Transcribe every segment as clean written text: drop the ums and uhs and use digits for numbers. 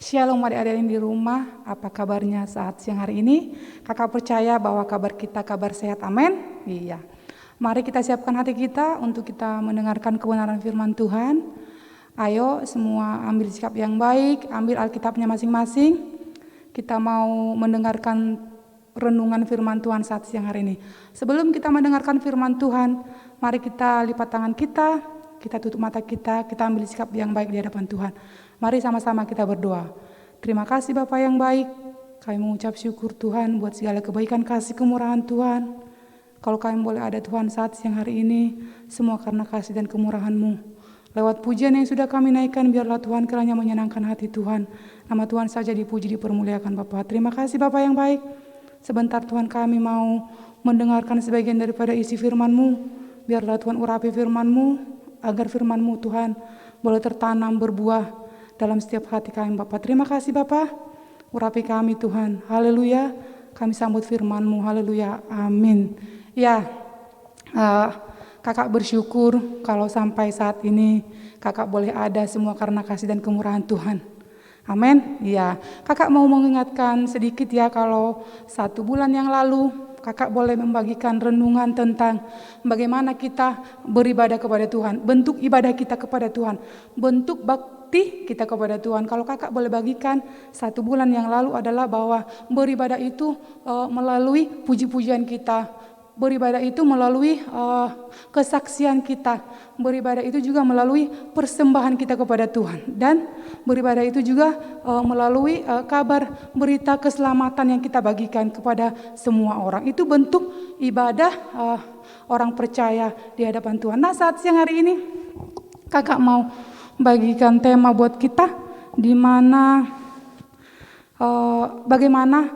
Shalom adik-adik yang di rumah, apa kabarnya saat siang hari ini? Kakak percaya bahwa kabar kita kabar sehat, amin? Iya. Mari kita siapkan hati kita untuk kita mendengarkan kebenaran firman Tuhan. Ayo semua ambil sikap yang baik, ambil Alkitabnya masing-masing. Kita mau mendengarkan renungan firman Tuhan saat siang hari ini. Sebelum kita mendengarkan firman Tuhan, mari kita lipat tangan kita tutup mata kita ambil sikap yang baik di hadapan Tuhan. Mari sama-sama kita berdoa. Terima kasih Bapa yang baik, kami mengucap syukur Tuhan buat segala kebaikan kasih kemurahan Tuhan. Kalau kami boleh ada Tuhan saat siang hari ini, semua karena kasih dan kemurahan-Mu. Lewat pujian yang sudah kami naikkan, biarlah Tuhan kiranya menyenangkan hati Tuhan. Nama Tuhan saja dipuji, dipermuliakan Bapa. Terima kasih Bapa yang baik. Sebentar Tuhan kami mau mendengarkan sebagian daripada isi firman-Mu. Biarlah Tuhan urapi firman-Mu, agar firman-Mu Tuhan boleh tertanam berbuah dalam setiap hati kami Bapa. Terima kasih Bapa, urapi kami Tuhan. Haleluya, kami sambut firman-Mu. Haleluya, amin. Ya, kakak bersyukur kalau sampai saat ini kakak boleh ada semua karena kasih dan kemurahan Tuhan. Amin. Ya, kakak mau mengingatkan sedikit ya, kalau 1 bulan yang lalu kakak boleh membagikan renungan tentang bagaimana kita beribadah kepada Tuhan, bentuk ibadah kita kepada Tuhan, bentuk bakti kita kepada Tuhan. Kalau kakak boleh bagikan 1 bulan yang lalu adalah bahwa beribadah itu melalui puji-pujian kita, beribadah itu melalui kesaksian kita, beribadah itu juga melalui persembahan kita kepada Tuhan, dan beribadah itu juga melalui kabar berita keselamatan yang kita bagikan kepada semua orang. Itu bentuk ibadah orang percaya di hadapan Tuhan. Nah, saat siang hari ini kakak mau bagikan tema buat kita, di mana bagaimana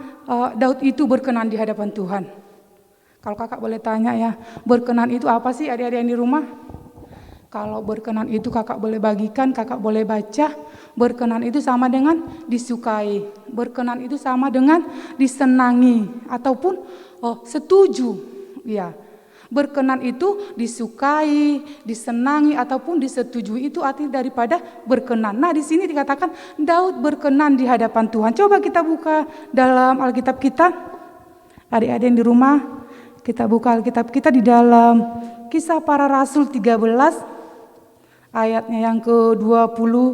Daud itu berkenan di hadapan Tuhan. Kalau kakak boleh tanya ya, berkenan itu apa sih adik-adik yang di rumah? Kalau berkenan itu kakak boleh bagikan, kakak boleh baca. Berkenan itu sama dengan disukai, berkenan itu sama dengan disenangi ataupun setuju. Ya, berkenan itu disukai, disenangi ataupun disetujui, itu arti daripada berkenan. Nah, di sini dikatakan Daud berkenan di hadapan Tuhan. Coba kita buka dalam Alkitab kita, adik-adik yang di rumah. Kita buka Alkitab kita di dalam Kisah Para Rasul 13 ayatnya yang ke-22,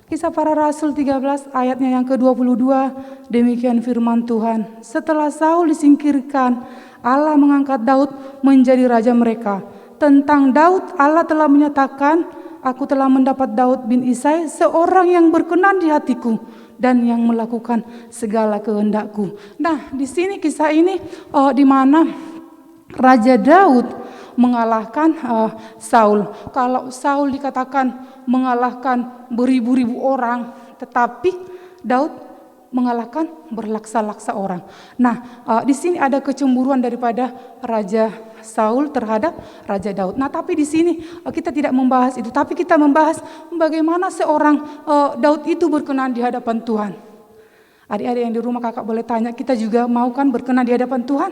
Kisah Para Rasul 13 ayatnya yang ke-22, demikian firman Tuhan. Setelah Saul disingkirkan, Allah mengangkat Daud menjadi raja mereka. Tentang Daud, Allah telah menyatakan, aku telah mendapat Daud bin Isai, seorang yang berkenan di hatiku dan yang melakukan segala kehendakku. Nah, di sini kisah ini di mana Raja Daud mengalahkan Saul. Kalau Saul dikatakan mengalahkan beribu-ribu orang, tetapi Daud mengalahkan berlaksa-laksa orang. Nah, di sini ada kecemburuan daripada Raja Saul terhadap Raja Daud. Nah, tapi di sini kita tidak membahas itu, tapi kita membahas bagaimana seorang Daud itu berkenan di hadapan Tuhan. Adik-adik yang di rumah, kakak boleh tanya, kita juga mau kan berkenan di hadapan Tuhan?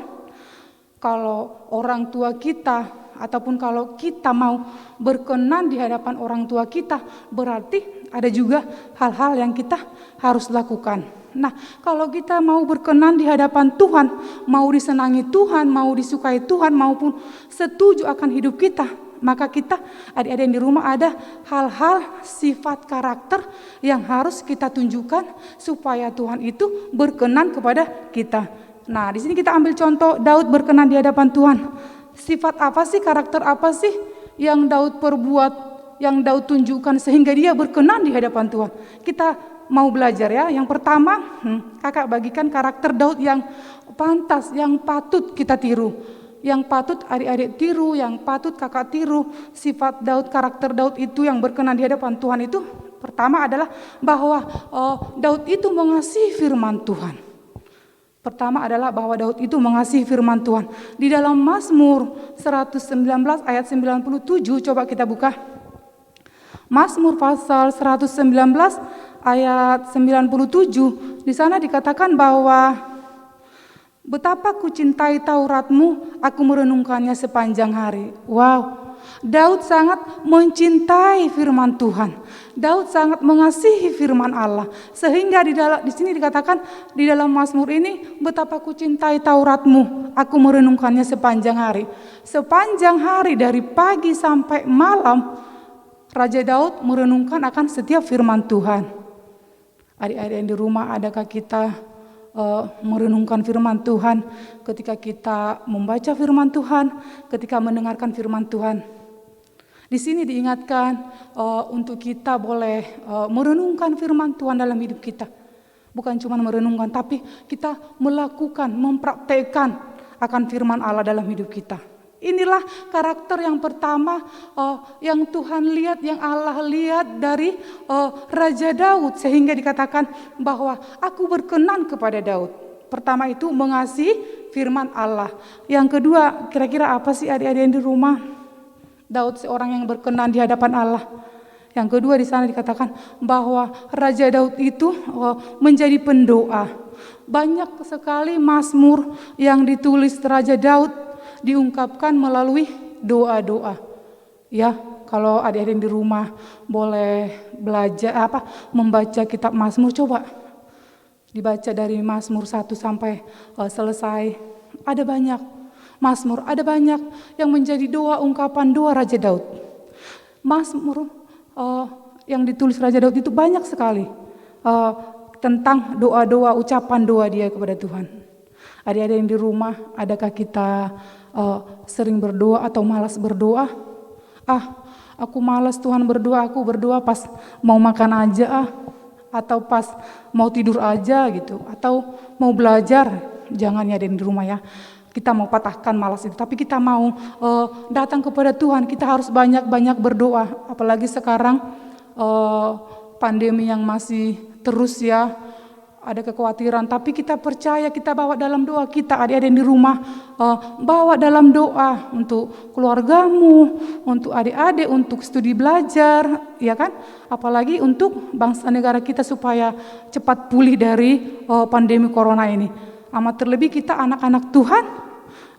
Kalau orang tua kita ataupun kalau kita mau berkenan di hadapan orang tua kita, berarti ada juga hal-hal yang kita harus lakukan. Nah, kalau kita mau berkenan di hadapan Tuhan, mau disenangi Tuhan, mau disukai Tuhan, maupun setuju akan hidup kita, maka kita, adik-adik yang di rumah, ada hal-hal sifat karakter yang harus kita tunjukkan supaya Tuhan itu berkenan kepada kita. Nah, di sini kita ambil contoh Daud berkenan di hadapan Tuhan. Sifat apa sih, karakter apa sih yang Daud perbuat, yang Daud tunjukkan sehingga dia berkenan di hadapan Tuhan? Kita mau belajar ya. Yang pertama, kakak bagikan karakter Daud yang pantas, yang patut kita tiru, yang patut adik-adik tiru, yang patut kakak tiru. Sifat Daud, karakter Daud itu yang berkenan di hadapan Tuhan itu, pertama adalah bahwa Daud itu mengasihi firman Tuhan. Pertama adalah bahwa Daud itu mengasihi firman Tuhan. Di dalam Mazmur 119 ayat 97, coba kita buka. Mazmur pasal 119 ayat 97, di sana dikatakan bahwa betapa ku cintai Tauratmu, aku merenungkannya sepanjang hari. Wow, Daud sangat mencintai firman Tuhan. Daud sangat mengasihi firman Allah. Sehingga di sini dikatakan di dalam Mazmur ini, betapa ku cintai Tauratmu, aku merenungkannya sepanjang hari. Sepanjang hari dari pagi sampai malam, Raja Daud merenungkan akan setiap firman Tuhan. Adik-adik yang di rumah, adakah kita merenungkan firman Tuhan ketika kita membaca firman Tuhan, ketika mendengarkan firman Tuhan? Di sini diingatkan untuk kita boleh merenungkan firman Tuhan dalam hidup kita. Bukan cuma merenungkan, tapi kita melakukan, mempraktekkan akan firman Allah dalam hidup kita. Inilah karakter yang pertama yang Tuhan lihat, yang Allah lihat dari Raja Daud, sehingga dikatakan bahwa aku berkenan kepada Daud. Pertama itu mengasihi firman Allah. Yang kedua, kira-kira apa sih adik-adik yang di rumah? Daud seorang yang berkenan di hadapan Allah. Yang kedua di sana dikatakan bahwa Raja Daud itu menjadi pendoa. Banyak sekali mazmur yang ditulis Raja Daud diungkapkan melalui doa-doa. Ya, kalau adik-adik yang di rumah boleh belajar membaca kitab Mazmur, coba dibaca dari Mazmur 1 sampai selesai. Ada banyak Mazmur, ada banyak yang menjadi doa, ungkapan doa Raja Daud. Mazmur yang ditulis Raja Daud itu banyak sekali tentang doa-doa, ucapan doa dia kepada Tuhan. Adik-adik yang di rumah, adakah kita sering berdoa atau malas berdoa? Aku malas Tuhan berdoa, aku berdoa pas mau makan aja atau pas mau tidur aja gitu, atau mau belajar. Jangan ya adik di rumah ya, kita mau patahkan malas itu, tapi kita mau datang kepada Tuhan. Kita harus banyak-banyak berdoa, apalagi sekarang pandemi yang masih terus ya, ada kekhawatiran, tapi kita percaya, kita bawa dalam doa kita. Adik-adik di rumah bawa dalam doa untuk keluargamu, untuk adik-adik, untuk studi belajar, ya kan? Apalagi untuk bangsa negara kita supaya cepat pulih dari pandemi corona ini. Amat terlebih kita anak-anak Tuhan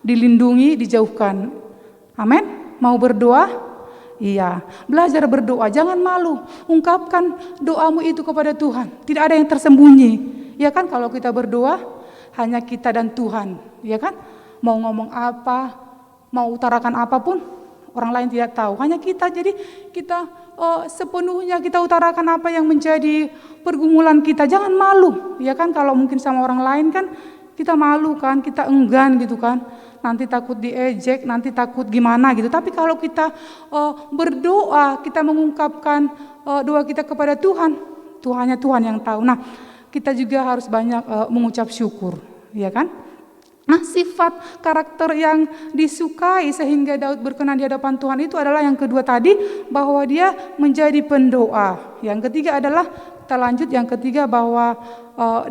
dilindungi, dijauhkan. Amin. Mau berdoa? Iya, belajar berdoa, jangan malu, ungkapkan doamu itu kepada Tuhan. Tidak ada yang tersembunyi, ya kan? Kalau kita berdoa, hanya kita dan Tuhan, ya kan? Mau ngomong apa, mau utarakan apapun, orang lain tidak tahu, hanya kita. Jadi kita sepenuhnya kita utarakan apa yang menjadi pergumulan kita. Jangan malu, ya kan? Kalau mungkin sama orang lain kan kita malu kan, kita enggan gitu kan. Nanti takut diejek, nanti takut gimana gitu. Tapi kalau kita berdoa, kita mengungkapkan doa kita kepada Tuhan, hanya Tuhan yang tahu. Nah, kita juga harus banyak mengucap syukur, ya kan? Nah, sifat karakter yang disukai sehingga Daud berkenan di hadapan Tuhan itu adalah yang kedua tadi, bahwa dia menjadi pendoa. Yang ketiga adalah, kita lanjut yang ketiga, bahwa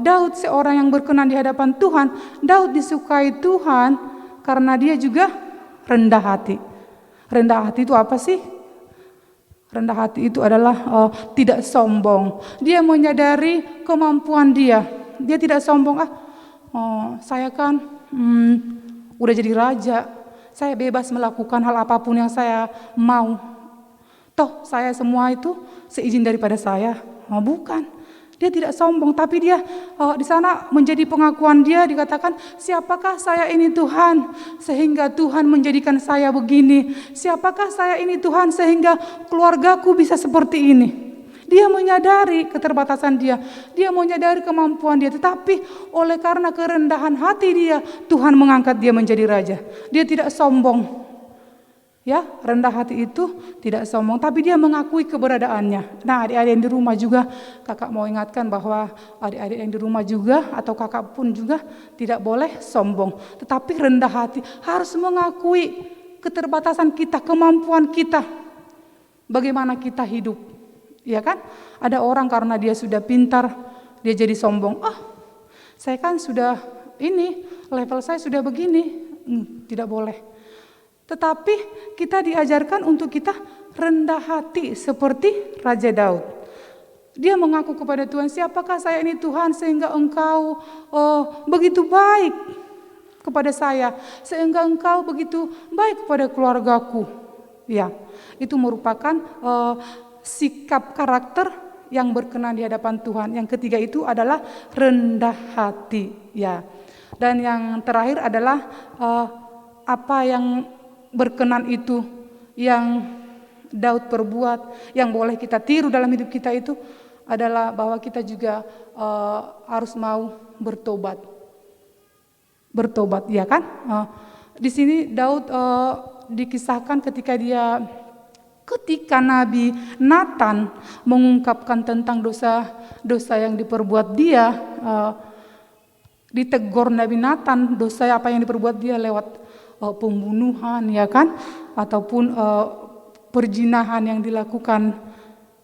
Daud seorang yang berkenan di hadapan Tuhan. Daud disukai Tuhan karena dia juga rendah hati. Rendah hati itu apa sih? Rendah hati itu adalah tidak sombong. Dia menyadari kemampuan dia. Dia tidak sombong. Saya kan udah jadi raja. Saya bebas melakukan hal apapun yang saya mau. Toh saya semua itu seizin daripada saya. Bukan. Dia tidak sombong, tapi dia di sana menjadi pengakuan dia, dikatakan, siapakah saya ini Tuhan sehingga Tuhan menjadikan saya begini? Siapakah saya ini Tuhan sehingga keluargaku bisa seperti ini? Dia menyadari keterbatasan dia, dia menyadari kemampuan dia, tetapi oleh karena kerendahan hati dia, Tuhan mengangkat dia menjadi raja. Dia tidak sombong. Ya, rendah hati itu tidak sombong, tapi dia mengakui keberadaannya. Nah, adik-adik yang di rumah juga, kakak mau ingatkan bahwa adik-adik yang di rumah juga atau kakak pun juga tidak boleh sombong, tetapi rendah hati, harus mengakui keterbatasan kita, kemampuan kita, bagaimana kita hidup. Ya kan? Ada orang karena dia sudah pintar, dia jadi sombong. Saya kan sudah ini, level saya sudah begini. Tidak boleh. Tetapi kita diajarkan untuk kita rendah hati seperti Raja Daud. Dia mengaku kepada Tuhan, siapakah saya ini Tuhan sehingga Engkau begitu baik kepada saya, sehingga Engkau begitu baik kepada keluargaku. Ya, itu merupakan sikap karakter yang berkenan di hadapan Tuhan. Yang ketiga itu adalah rendah hati. Ya, dan yang terakhir adalah apa yang berkenan itu yang Daud perbuat, yang boleh kita tiru dalam hidup kita itu adalah bahwa kita juga harus mau bertobat. Bertobat, ya kan? Di sini Daud dikisahkan ketika Nabi Nathan mengungkapkan tentang dosa yang diperbuat dia, ditegur Nabi Nathan dosa apa yang diperbuat dia lewat pembunuhan, ya kan, ataupun perzinahan yang dilakukan.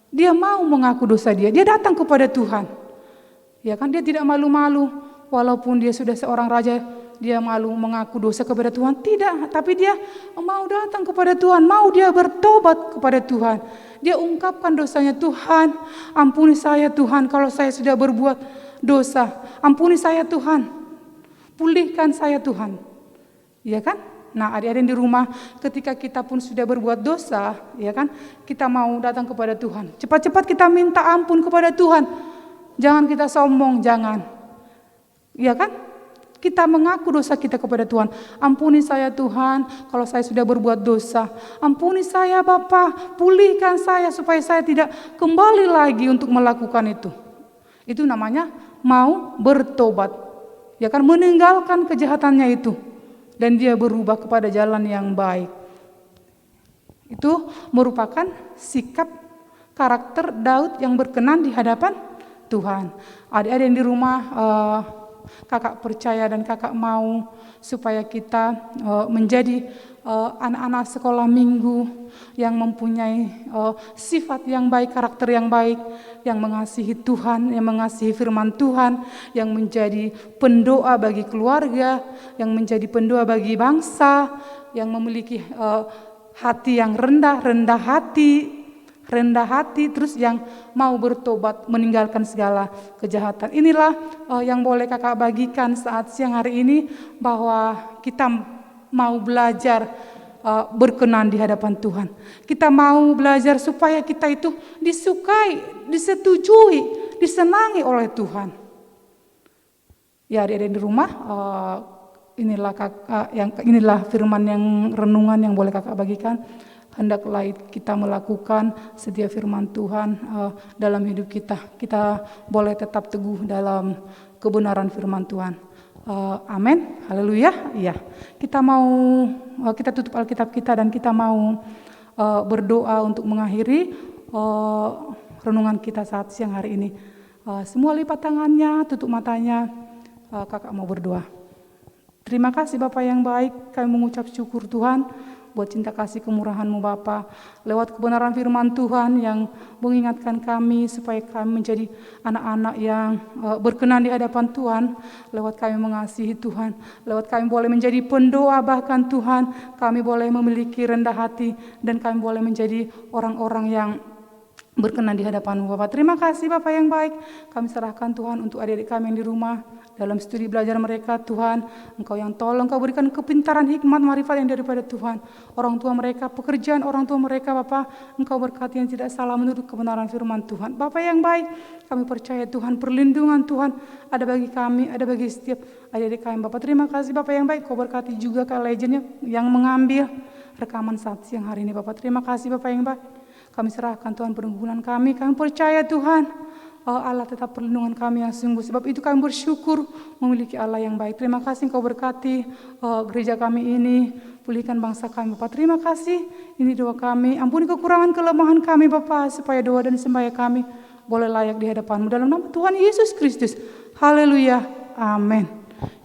Dia mau mengaku dosa dia datang kepada Tuhan, ya kan, dia tidak malu-malu. Walaupun dia sudah seorang raja, dia malu mengaku dosa kepada Tuhan? Tidak, tapi dia mau datang kepada Tuhan, mau dia bertobat kepada Tuhan. Dia ungkapkan dosanya, Tuhan, ampuni saya Tuhan kalau saya sudah berbuat dosa. Ampuni saya Tuhan, pulihkan saya Tuhan. Ya kan? Nah, adik-adik di rumah, ketika kita pun sudah berbuat dosa, ya kan, kita mau datang kepada Tuhan. Cepat-cepat kita minta ampun kepada Tuhan. Jangan kita sombong, jangan. Ya kan? Kita mengaku dosa kita kepada Tuhan. Ampuni saya Tuhan kalau saya sudah berbuat dosa. Ampuni saya Bapa, pulihkan saya supaya saya tidak kembali lagi untuk melakukan itu. Itu namanya mau bertobat. Ya kan, meninggalkan kejahatannya itu dan dia berubah kepada jalan yang baik. Itu merupakan sikap karakter Daud yang berkenan di hadapan Tuhan. Adik-adik yang di rumah, kakak percaya dan kakak mau supaya kita menjadi anak-anak sekolah minggu yang mempunyai sifat yang baik, karakter yang baik, yang mengasihi Tuhan, yang mengasihi firman Tuhan, yang menjadi pendoa bagi keluarga, yang menjadi pendoa bagi bangsa, yang memiliki hati yang rendah hati, terus yang mau bertobat, meninggalkan segala kejahatan. Inilah yang boleh kakak bagikan saat siang hari ini, bahwa kita mau belajar berkenan di hadapan Tuhan. Kita mau belajar supaya kita itu disukai, disetujui, disenangi oleh Tuhan. Ya, adik-adik di rumah, inilah firman yang renungan yang boleh kakak bagikan. Hendaklah kita melakukan setiap firman Tuhan dalam hidup kita. Kita boleh tetap teguh dalam kebenaran firman Tuhan. Amin. Haleluya. Iya. Kita tutup Alkitab kita dan kita mau berdoa untuk mengakhiri renungan kita saat siang hari ini. Semua lipat tangannya, tutup matanya. Kakak mau berdoa. Terima kasih Bapak yang baik, kami mengucap syukur Tuhan buat cinta kasih kemurahan-Mu Bapa, lewat kebenaran firman Tuhan yang mengingatkan kami supaya kami menjadi anak-anak yang berkenan di hadapan Tuhan, lewat kami mengasihi Tuhan, lewat kami boleh menjadi pendoa, bahkan Tuhan kami boleh memiliki rendah hati dan kami boleh menjadi orang-orang yang berkenan di hadapan-Mu Bapak. Terima kasih Bapak yang baik, kami serahkan Tuhan untuk adik-adik kami yang di rumah, dalam studi belajar mereka Tuhan, Engkau yang tolong, Engkau berikan kepintaran, hikmat, marifat yang daripada Tuhan. Orang tua mereka, pekerjaan orang tua mereka Bapak, Engkau berkati yang tidak salah menurut kebenaran firman Tuhan. Bapak yang baik, kami percaya Tuhan, perlindungan Tuhan ada bagi kami, ada bagi setiap adik-adik kami Bapak. Terima kasih Bapak yang baik, Kau berkati juga Kak Legendnya yang mengambil rekaman saat siang hari ini Bapak. Terima kasih Bapak yang baik, kami serahkan Tuhan pergumulan kami percaya Tuhan, Allah tetap perlindungan kami yang sungguh. Sebab itu kami bersyukur memiliki Allah yang baik. Terima kasih Engkau berkati gereja kami ini, pulihkan bangsa kami Bapak. Terima kasih, ini doa kami. Ampuni kekurangan kelemahan kami Bapak, supaya doa dan sembahyang kami boleh layak di hadapan-Mu. Dalam nama Tuhan Yesus Kristus. Haleluya. Amin.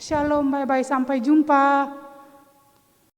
Shalom, bye-bye. Sampai jumpa.